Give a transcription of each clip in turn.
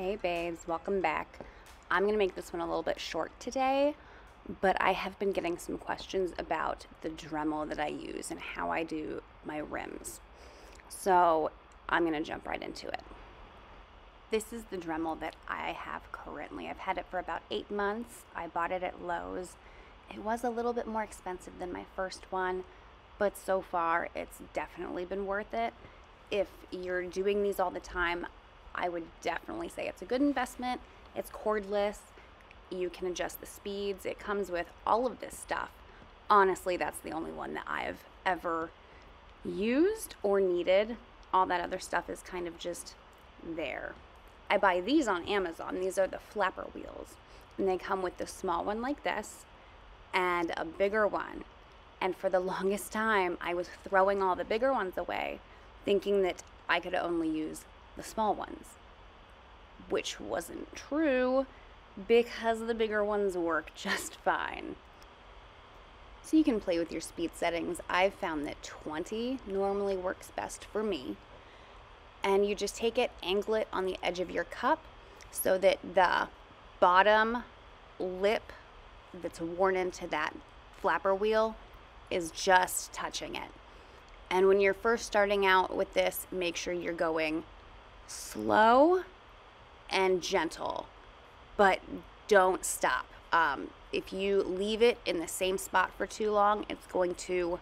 Hey babes, welcome back. I'm gonna make this one a little bit short today, but I have been getting some questions about the Dremel that I use and how I do my rims. So I'm gonna jump right into it. This is the Dremel that I have currently. I've had it for about 8 months. I bought it at Lowe's. It was a little bit more expensive than my first one, but so far it's definitely been worth it. If you're doing these all the time, I would definitely say it's a good investment. It's cordless. You can adjust the speeds. It comes with all of this stuff. Honestly, that's the only one that I've ever used or needed. All that other stuff is kind of just there. I buy these on Amazon. These are the flapper wheels. And they come with the small one like this and a bigger one. And for the longest time, I was throwing all the bigger ones away, thinking that I could only use the small ones, which wasn't true because the bigger ones work just fine. So you can play with your speed settings. I've found that 20 normally works best for me. And you just take it, angle it on the edge of your cup so that the bottom lip that's worn into that flapper wheel is just touching it. And when you're first starting out with this, make sure you're going slow and gentle, but don't stop. If you leave it in the same spot for too long, it's going to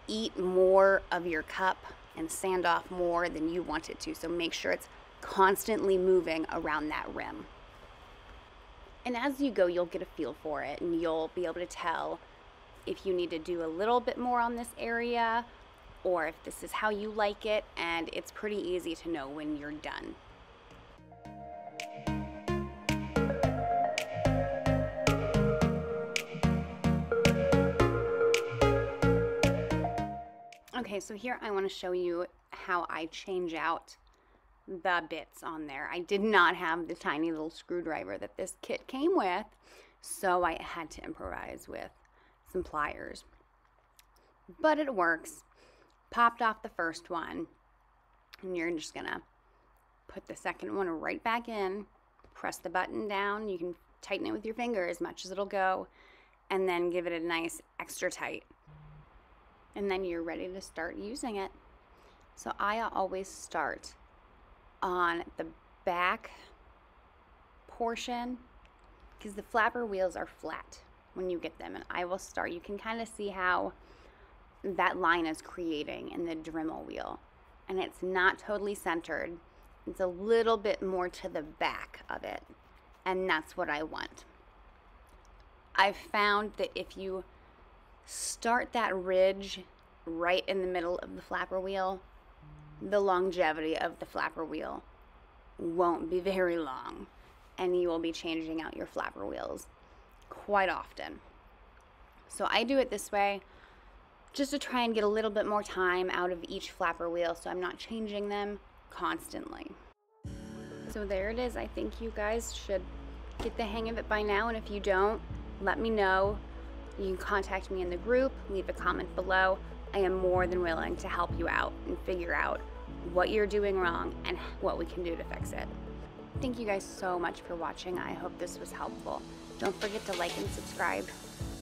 eat more of your cup and sand off more than you want it to. So make sure it's constantly moving around that rim. And as you go, you'll get a feel for it, and you'll be able to tell if you need to do a little bit more on this area, or if this is how you like it, and it's pretty easy to know when you're done. Okay, so here I want to show you how I change out the bits on there. I did not have the tiny little screwdriver that this kit came with, so I had to improvise with some pliers. But it works. Popped off the first one, and you're just gonna put the second one right back in, press the button down. You can tighten it with your finger as much as it'll go, and then give it a nice extra tight. And then you're ready to start using it. So I always start on the back portion because the flapper wheels are flat when you get them, and I will start. You can kind of see how that line is creating in the Dremel wheel, and it's not totally centered. It's a little bit more to the back of it, and that's what I want. I've found that if you start that ridge right in the middle of the flapper wheel, the longevity of the flapper wheel won't be very long, and you will be changing out your flapper wheels quite often. So I do it this way just to try and get a little bit more time out of each flapper wheel so I'm not changing them constantly. So there it is. I think you guys should get the hang of it by now, and if you don't, let me know. You can contact me in the group, leave a comment below. I am more than willing to help you out and figure out what you're doing wrong and what we can do to fix it. Thank you guys so much for watching. I hope this was helpful. Don't forget to like and subscribe.